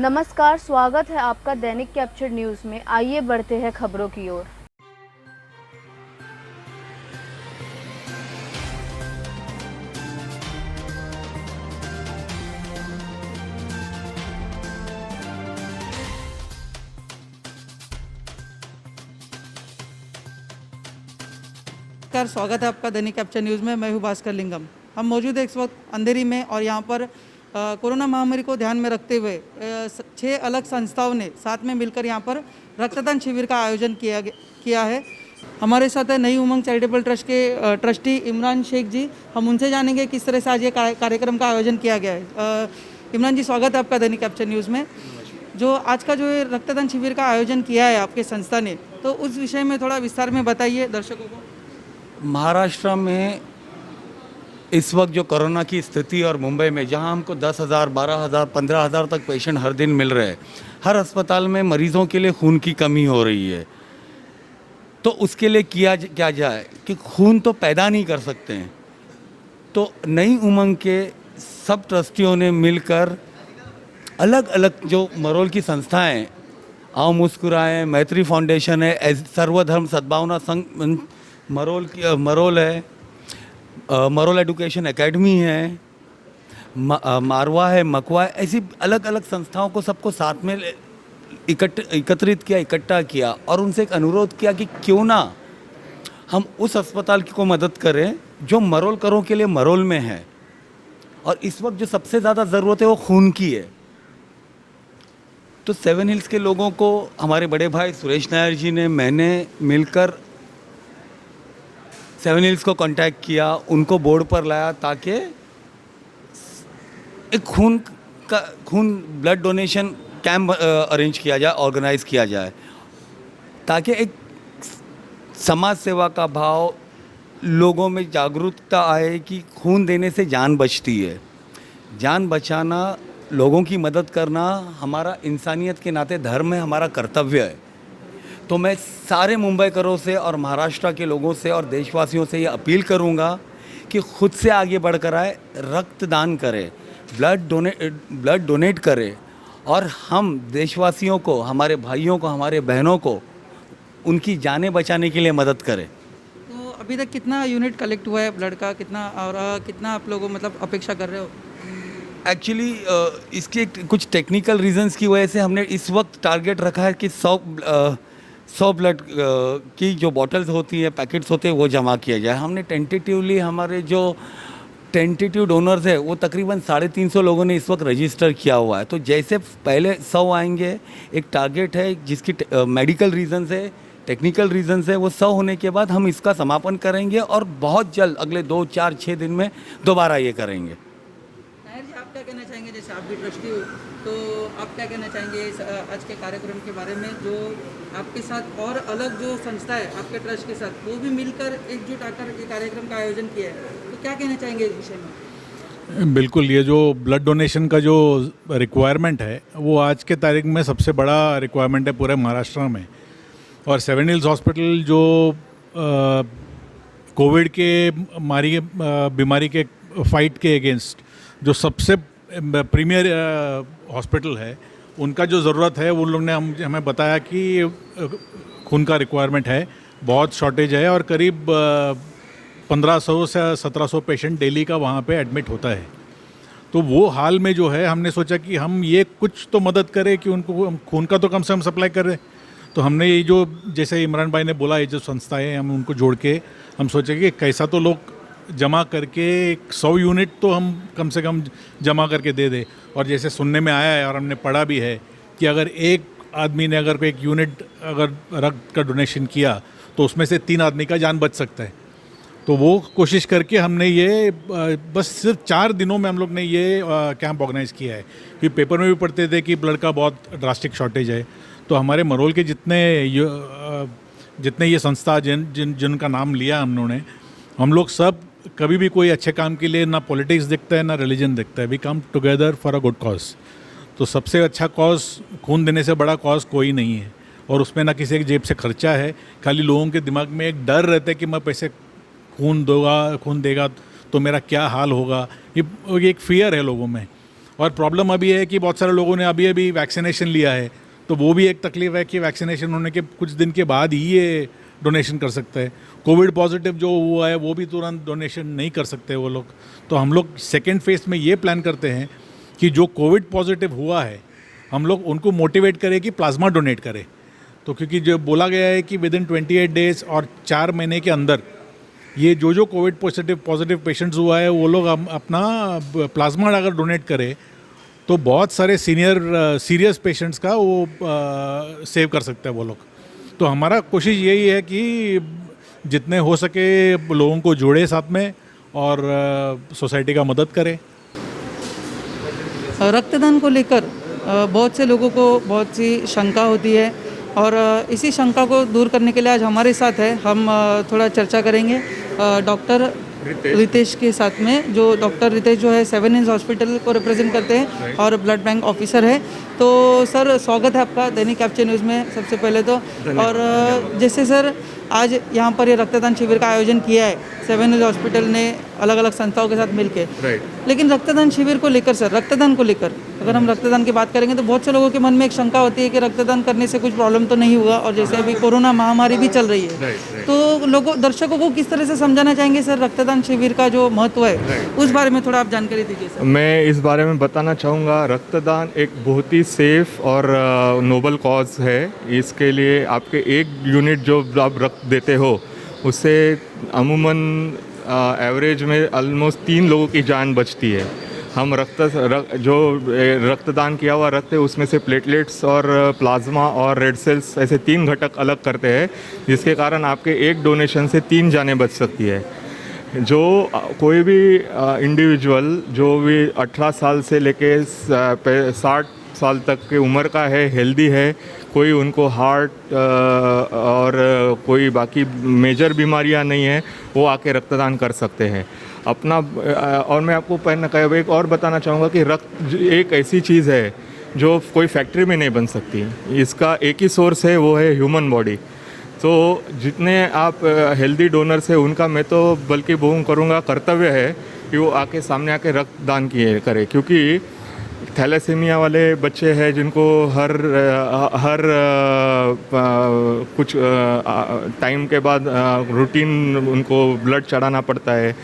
नमस्कार, स्वागत है आपका दैनिक कैप्चर न्यूज़ में। आइए बढ़ते हैं खबरों की ओर। स्वागत है आपका दैनिक कैप्चर न्यूज़ में। मैं हूं भास्कर लिंगम। हम मौजूद हैं इस वक्त अंधेरी में और यहां पर कोरोना महामारी को ध्यान में रखते हुए 6 अलग संस्थाओं ने साथ में मिलकर यहां पर रक्तदान शिविर का आयोजन किया है। हमारे साथ है नई उमंग चैरिटेबल ट्रस्ट के ट्रस्टी इमरान शेख जी। हम उनसे जानेंगे किस तरह से आज ये कार्यक्रम का आयोजन किया गया है। इमरान जी, स्वागत है आपका दैनिक कैप्चर न्यूज़ में। जो आज का जो रक्तदान शिविर का आयोजन किया है आपके संस्था ने, तो उस विषय में थोड़ा विस्तार में बताइए दर्शकों को। महाराष्ट्र में इस वक्त जो कोरोना की स्थिति और मुंबई में जहां हमको 10,000, 12,000, 15,000 तक पेशेंट हर दिन मिल रहे हैं, हर अस्पताल में मरीज़ों के लिए खून की कमी हो रही है। तो उसके लिए क्या जाए कि खून तो पैदा नहीं कर सकते हैं। तो नई उमंग के सब ट्रस्टियों ने मिलकर अलग अलग जो मरोल की संस्थाएं, आओ मुस्कुराएं, मैत्री फाउंडेशन है, सर्वधर्म सद्भावना संघ मरोल है, मरोल एजुकेशन एकेडमी है, मारवा है, मकवा है, ऐसी अलग अलग संस्थाओं को सबको साथ में एकत्रित किया, इकट्ठा किया और उनसे एक अनुरोध किया कि क्यों ना हम उस अस्पताल को मदद करें जो मरोल करों के लिए मरोल में है। और इस वक्त जो सबसे ज़्यादा ज़रूरत है वो खून की है। तो 7 हिल्स के लोगों को हमारे बड़े भाई सुरेश नायर जी ने, मैंने मिलकर 7 हिल्स को कांटेक्ट किया, उनको बोर्ड पर लाया ताकि एक खून ब्लड डोनेशन कैंप अरेंज किया जाए, ऑर्गेनाइज किया जाए, ताकि एक समाज सेवा का भाव लोगों में जागरूकता आए कि खून देने से जान बचती है। जान बचाना, लोगों की मदद करना हमारा इंसानियत के नाते धर्म है, हमारा कर्तव्य है। तो मैं सारे मुंबईकरों से और महाराष्ट्र के लोगों से और देशवासियों से ये अपील करूँगा कि खुद से आगे बढ़कर आए, रक्तदान करें, ब्लड डोनेट करें और हम देशवासियों को, हमारे भाइयों को, हमारे बहनों को उनकी जानें बचाने के लिए मदद करें। तो अभी तक कितना यूनिट कलेक्ट हुआ है ब्लड का, कितना और कितना आप लोगों मतलब अपेक्षा कर रहे हो? एक्चुअली इसके कुछ टेक्निकल रीजंस की वजह से हमने इस वक्त टारगेट रखा है कि 100 ब्लड की जो बॉटल्स होती है, पैकेट्स होते हैं, वो जमा किया जाए। हमने टेंटेटिवली हमारे जो टेंटेटिव डोनर्स है वो तकरीबन 350 लोगों ने इस वक्त रजिस्टर किया हुआ है। तो जैसे पहले 100 आएंगे, एक टारगेट है जिसकी मेडिकल रीजंस है, टेक्निकल रीजंस है, वो 100 होने के बाद हम इसका समापन करेंगे और बहुत जल्द अगले 2, 4, 6 दिन में दोबारा ये करेंगे। नायर जी, आप क्या कहना चाहेंगे? जैसे आप भी ट्रस्टी हो, तो आप क्या कहना चाहेंगे इस आज के कार्यक्रम के बारे में, जो आपके साथ और अलग जो संस्था है आपके ट्रस्ट के साथ, वो भी मिलकर एकजुट आकर ये कार्यक्रम का आयोजन किया है, तो क्या कहना चाहेंगे इस विषय में? बिल्कुल, ये जो ब्लड डोनेशन का जो रिक्वायरमेंट है वो आज के तारीख में सबसे बड़ा रिक्वायरमेंट है पूरे महाराष्ट्र में। और 7 हिल्स हॉस्पिटल जो कोविड के बीमारी के फाइट के अगेंस्ट जो सबसे प्रीमियर हॉस्पिटल है, उनका जो ज़रूरत है, उन लोग ने हमें बताया कि खून का रिक्वायरमेंट है, बहुत शॉर्टेज है और करीब 1500 से 1700 पेशेंट डेली का वहाँ पे एडमिट होता है। तो वो हाल में जो है हमने सोचा कि हम ये कुछ तो मदद करें कि उनको खून का तो कम से कम सप्लाई करें। तो हमने ये जो, जैसे इमरान भाई ने बोला, ये जो संस्थाएं, हम उनको जोड़ के हम सोचे कि कैसा तो लोग जमा करके 100 यूनिट तो हम कम से कम जमा करके दे दे। और जैसे सुनने में आया है और हमने पढ़ा भी है कि अगर एक आदमी ने अगर 1 यूनिट अगर रक्त का डोनेशन किया तो उसमें से 3 आदमी का जान बच सकता है। तो वो कोशिश करके हमने ये बस सिर्फ 4 दिनों में हम लोग ने ये कैंप ऑर्गेनाइज़ किया है। कि पेपर में भी पढ़ते थे कि ब्लड का बहुत ड्रास्टिक शॉर्टेज है। तो हमारे मरोल के जितने ये संस्था जिनका नाम लिया हम लोग सब कभी भी कोई अच्छे काम के लिए ना पॉलिटिक्स दिखता है ना रिलीजन दिखता है। We come together for a good cause. तो सबसे अच्छा कॉज, खून देने से बड़ा कॉज कोई नहीं है। और उसमें ना किसी की जेब से खर्चा है, खाली लोगों के दिमाग में एक डर रहता है कि मैं पैसे खून देगा तो मेरा क्या हाल होगा। ये एक फियर है लोगों में। और प्रॉब्लम अभी है कि बहुत सारे लोगों ने अभी अभी वैक्सीनेशन लिया है, तो वो भी एक तकलीफ है कि वैक्सीनेशन होने के कुछ दिन के बाद ही ये डोनेशन कर सकते हैं। कोविड पॉजिटिव जो हुआ है वो भी तुरंत डोनेशन नहीं कर सकते वो लोग। तो हम लोग सेकेंड फेज में ये प्लान करते हैं कि जो कोविड पॉजिटिव हुआ है हम लोग उनको मोटिवेट करें कि प्लाज्मा डोनेट करें। तो क्योंकि जो बोला गया है कि विद इन 28 डेज और 4 महीने के अंदर ये जो कोविड पॉजिटिव पेशेंट्स हुआ है वो लोग अपना प्लाज्मा अगर डोनेट करें तो बहुत सारे सीरियस पेशेंट्स का वो सेव कर सकते हैं वो लोग। तो हमारा कोशिश यही है कि जितने हो सके लोगों को जोड़े साथ में और सोसाइटी का मदद करें। रक्तदान को लेकर बहुत से लोगों को बहुत सी शंका होती है और इसी शंका को दूर करने के लिए आज हमारे साथ है, हम थोड़ा चर्चा करेंगे डॉक्टर रितेश के साथ में। जो डॉक्टर रितेश जो है 7 हिल्स हॉस्पिटल को रिप्रेजेंट करते हैं और ब्लड बैंक ऑफिसर है। तो सर स्वागत है आपका दैनिक कैप्चर न्यूज़ में सबसे पहले तो। और जैसे सर आज यहाँ पर ये रक्तदान शिविर का आयोजन किया है 7 हिल्स हॉस्पिटल ने अलग अलग संस्थाओं के साथ मिलके, लेकिन रक्तदान शिविर को लेकर सर, रक्तदान को लेकर अगर हम रक्तदान की बात करेंगे तो बहुत से लोगों के मन में एक शंका होती है कि रक्तदान करने से कुछ प्रॉब्लम तो नहीं होगा, और जैसे अभी कोरोना महामारी भी चल रही है तो दर्शकों को किस तरह से समझाना चाहेंगे सर रक्तदान शिविर का जो महत्व है, उस बारे में थोड़ा आप जानकारी दीजिए सर। मैं इस बारे में बताना चाहूँगा, रक्तदान एक बहुत ही सेफ और नोबल कॉज है। इसके लिए आपके एक यूनिट जो आप रक्त देते हो उससे अमूमन एवरेज में ऑलमोस्ट 3 लोगों की जान बचती है। हम जो रक्तदान किया हुआ रक्त है उसमें से प्लेटलेट्स और प्लाज्मा और रेड सेल्स ऐसे 3 घटक अलग करते हैं, जिसके कारण आपके एक डोनेशन से 3 जानें बच सकती है। जो कोई भी इंडिविजुअल जो भी 18 साल से लेके 60 साल तक की उम्र का है, हेल्दी है, कोई उनको हार्ट और कोई बाकी मेजर बीमारियां नहीं है, वो आके रक्तदान कर सकते हैं अपना। और मैं आपको एक और बताना चाहूँगा कि रक्त एक ऐसी चीज़ है जो कोई फैक्ट्री में नहीं बन सकती। इसका एक ही सोर्स है, वो है ह्यूमन बॉडी। तो जितने आप हेल्दी डोनर्स हैं उनका मैं तो बल्कि वो करूँगा कर्तव्य है कि वो आके सामने आके रक्तदान करें, क्योंकि थैलेसीमिया वाले बच्चे हैं जिनको हर कुछ टाइम के बाद रूटीन उनको ब्लड चढ़ाना पड़ता है।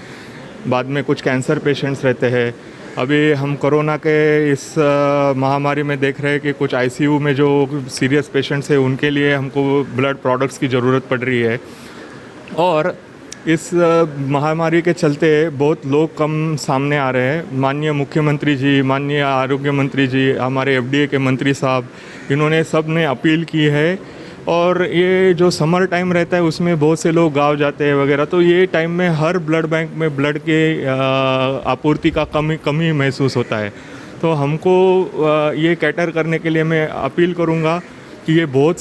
बाद में कुछ कैंसर पेशेंट्स रहते हैं। अभी हम कोरोना के इस महामारी में देख रहे हैं कि कुछ आईसीयू में जो सीरियस पेशेंट्स हैं उनके लिए हमको ब्लड प्रोडक्ट्स की ज़रूरत पड़ रही है। और इस महामारी के चलते बहुत लोग कम सामने आ रहे हैं। माननीय मुख्यमंत्री जी, माननीय आरोग्य मंत्री जी, हमारे एफडीए के मंत्री साहब, इन्होंने सब ने अपील की है। और ये जो समर टाइम रहता है उसमें बहुत से लोग गाँव जाते हैं वगैरह, तो ये टाइम में हर ब्लड बैंक में ब्लड के आपूर्ति का कमी महसूस होता है। तो हमको ये कैटर करने के लिए मैं अपील करूँगा कि ये बहुत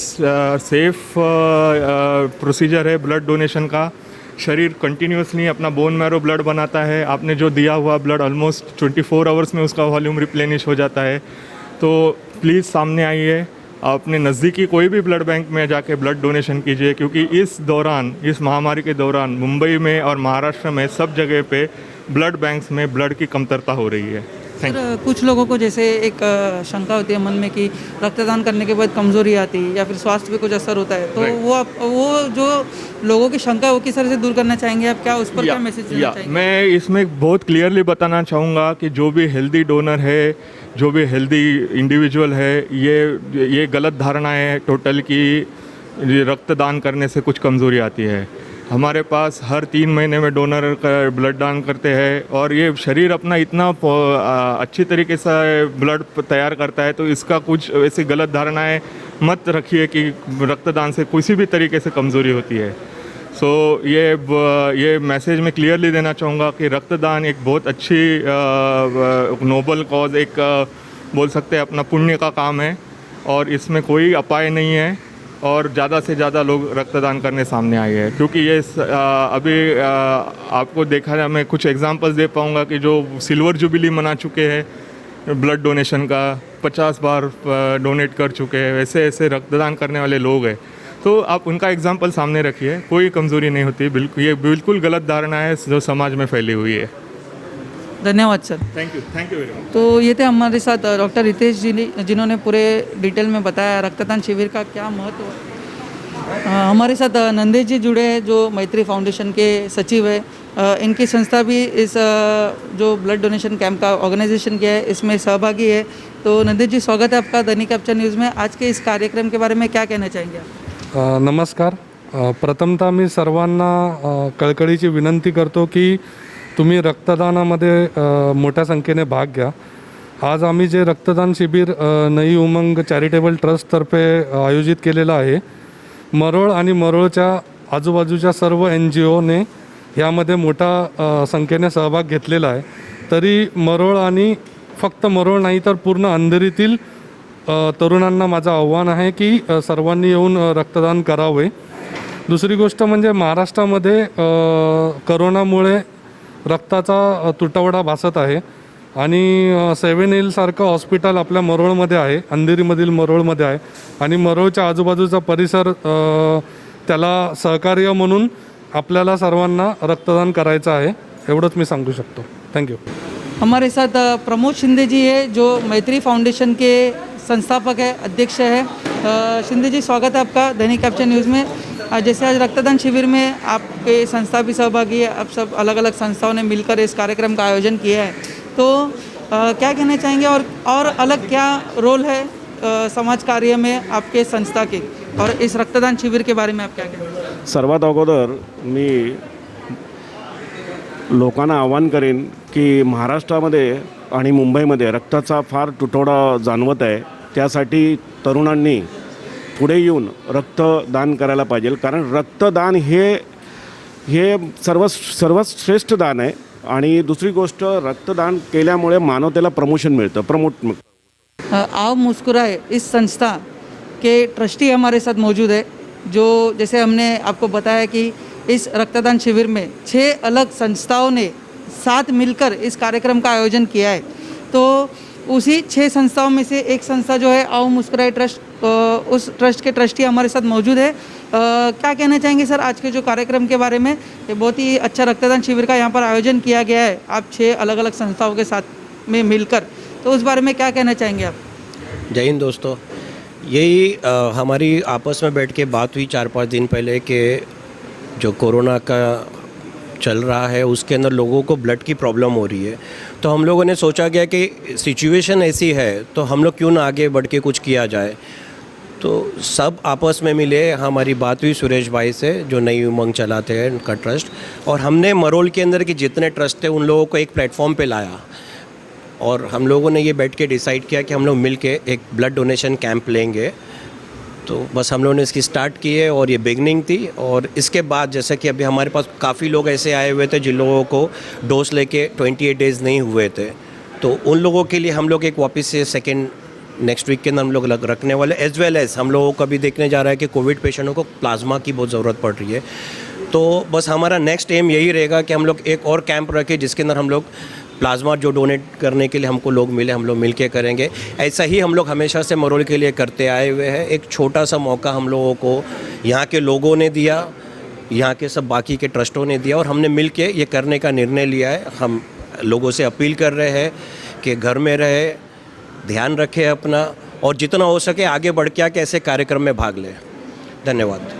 सेफ प्रोसीजर है ब्लड डोनेशन का। शरीर कंटिन्यूसली अपना बोन मैरो ब्लड बनाता है। आपने जो दिया हुआ ब्लड ऑलमोस्ट 24 आवर्स में उसका वॉल्यूम रिप्लेनिश हो जाता है। तो प्लीज़ सामने आइए, अपने नज़दीकी कोई भी ब्लड बैंक में जाके ब्लड डोनेशन कीजिए, क्योंकि इस महामारी के दौरान मुंबई में और महाराष्ट्र में सब जगह पे ब्लड बैंक्स में ब्लड की कमतरता हो रही है। सर कुछ लोगों को जैसे एक शंका होती है मन में कि रक्तदान करने के बाद कमज़ोरी आती है या फिर स्वास्थ्य पे कुछ असर होता है, तो वो जो लोगों की शंका है वो किस तरह से दूर करना चाहेंगे आप, क्या उस पर क्या मैसेज देना चाहेंगे? मैं इसमें बहुत क्लियरली बताना चाहूँगा कि जो भी हेल्दी डोनर है, जो भी हेल्दी इंडिविजुअल है, ये गलत धारणा है टोटल कि रक्तदान करने से कुछ कमज़ोरी आती है। हमारे पास हर 3 महीने में डोनर का ब्लड दान करते हैं और ये शरीर अपना इतना अच्छी तरीके से ब्लड तैयार करता है, तो इसका कुछ ऐसी गलत धारणाएं मत रखिए कि रक्तदान से किसी भी तरीके से कमज़ोरी होती है। सो ये मैसेज मैं क्लियरली देना चाहूँगा कि रक्तदान एक बहुत अच्छी नोबल कॉज, एक बोल सकते हैं अपना पुण्य का काम है और इसमें कोई अपाय नहीं है। और ज़्यादा से ज़्यादा लोग रक्तदान करने सामने आए हैं, क्योंकि ये अभी आपको देखा है, मैं कुछ एग्जांपल्स दे पाऊँगा कि जो सिल्वर जुबली मना चुके हैं ब्लड डोनेशन का, 50 बार डोनेट कर चुके हैं, ऐसे ऐसे रक्तदान करने वाले लोग हैं। तो आप उनका एग्जांपल सामने रखिए, कोई कमज़ोरी नहीं होती। ये बिल्कुल गलत धारणा है जो समाज में फैली हुई है। धन्यवाद sir. Thank you very much. तो ये थे हमारे साथ डॉक्टर रितेश जी जिन्होंने पूरे डिटेल में बताया रक्तदान शिविर का क्या महत्व है। हमारे साथ नंदेश जी जुड़े हैं जो मैत्री फाउंडेशन के सचिव है। इनकी संस्था भी इस जो ब्लड डोनेशन कैंप का ऑर्गेनाइजेशन किया है इसमें सहभागी है। तो नंदेश जी, स्वागत है आपका दैनिक कैप्चर न्यूज़ में। आज के इस कार्यक्रम के बारे में क्या कहना चाहेंगे आप? नमस्कार। प्रथमतः मी सर्वांना कळकळीची विनंती करतो की तुम्ही रक्तदानामध्ये मोठ्या संख्येने भाग घ्या। आज आम्ही जे रक्तदान शिबिर नई उमंग चॅरिटेबल ट्रस्टतर्फे आयोजित केलेलं आहे, मरोळ आणि मरोळच्या आजूबाजूच्या सर्व NGOने यामध्ये मोठा संख्येने सहभाग घेतलेला आहे। तरी मरोळ आणि फक्त मरोळ नाही तर पूर्ण अंधेरीतील तरुणांना माझं आव्हान आहे की सर्वांनी येऊन रक्तदान करावे। दुसरी गोष्ट म्हणजे महाराष्ट्रामध्ये करोनामुळे रक्ताचा तुटवडा भासत आहे आणि 7 Hill सारखं हॉस्पिटल आपल्या मरोळमध्ये आहे, अंधेरीमधील मरोळमध्ये आहे आणि मरोळच्या आजूबाजूचा परिसर त्याला सहकार्य म्हणून आपल्याला सर्वांना रक्तदान करायचं आहे, एवढंच मी सांगू शकतो। थँक्यू। हमारे साथ प्रमोद शिंदे जी है जो मैत्री फाउंडेशन के संस्थापक है, अध्यक्ष है। शिंदे जी, स्वागत है आपका दैनिक कैप्चर न्यूज़ में। जैसे आज रक्तदान शिविर में आपके संस्था भी सहभागी है, आप सब अलग अलग संस्थाओं ने मिलकर इस कार्यक्रम का आयोजन किया है, तो क्या कहना चाहेंगे और अलग क्या रोल है समाज कार्य में आपके संस्था के, और इस रक्तदान शिविर के बारे में आप क्या कहेंगे? सर्वात अगोदर मी लोकांना आवाहन करेन की महाराष्ट्रामध्ये आणि मुंबईमध्ये रक्ताचा फार तुटवडा जाणवत आहे। त्यासाठी तरुणांनी पुढे येऊन रक्तदान करायला पाहिजे, कारण रक्तदान हे सर्वात श्रेष्ठ दान आहे। आणि दुसरी गोष्ट, रक्तदान केल्यामुळे मानवतेला प्रमोशन मिळतं। आओ मुस्कुराए इस संस्था के ट्रस्टी हमारे साथ मौजूद है, जो जैसे हमने आपको बताया कि इस रक्तदान शिविर में 6 अलग संस्थाओं ने साथ मिलकर इस कार्यक्रम का आयोजन किया है। तो उसी 6 संस्थाओं में से एक संस्था जो है आओ मुस्कुराए ट्रस्ट, उस ट्रस्ट के ट्रस्टी हमारे साथ मौजूद है। क्या कहना चाहेंगे सर आज के जो कार्यक्रम के बारे में? ये बहुत ही अच्छा रक्तदान शिविर का यहाँ पर आयोजन किया गया है, आप 6 अलग अलग संस्थाओं के साथ में मिलकर, तो उस बारे में क्या कहना चाहेंगे आप? जय हिंद दोस्तों, यही हमारी आपस में बैठ के बात हुई 4-5 दिन पहले कि जो कोरोना का चल रहा है उसके अंदर लोगों को ब्लड की प्रॉब्लम हो रही है। तो हम लोगों ने सोचा गया कि सिचुएशन ऐसी है तो हम लोग क्यों ना आगे बढ़ के कुछ किया जाए। तो सब आपस में मिले, हमारी बात हुई सुरेश भाई से जो नई उमंग चलाते हैं उनका ट्रस्ट, और हमने मरोल के अंदर के जितने ट्रस्ट थे उन लोगों को एक प्लेटफॉर्म पे लाया और हम लोगों ने ये बैठ के डिसाइड किया कि हम लोग मिल के एक ब्लड डोनेशन कैंप लेंगे। तो बस हम लोगों ने इसकी स्टार्ट की है और ये बिगनिंग थी। और इसके बाद जैसे कि अभी हमारे पास काफ़ी लोग ऐसे आए हुए थे जिन लोगों को डोज लेके 28 डेज़ नहीं हुए थे, तो उन लोगों के लिए हम लोग एक वापस से सेकेंड नेक्स्ट वीक के अंदर हम लोग रखने वाले, एज वेल एज हम लोगों को भी देखने जा रहा है कि कोविड पेशेंटों को प्लाज्मा की बहुत ज़रूरत पड़ रही है। तो बस हमारा नेक्स्ट एम यही रहेगा कि हम लोग एक और कैंप रखें जिसके अंदर हम लोग प्लाज्मा जो डोनेट करने के लिए हमको लोग मिले, हम लोग मिल के करेंगे। ऐसा ही हम लोग हमेशा से मरोल के लिए करते आए हुए हैं। एक छोटा सा मौका हम लोगों को यहाँ के लोगों ने दिया, यहाँ के सब बाकी के ट्रस्टों ने दिया और हमने मिल के ये करने का निर्णय लिया है। हम लोगों से अपील कर रहे हैं कि घर में रहे, ध्यान रखें अपना, और जितना हो सके आगे बढ़ के आके ऐसे कार्यक्रम में भाग लें। धन्यवाद।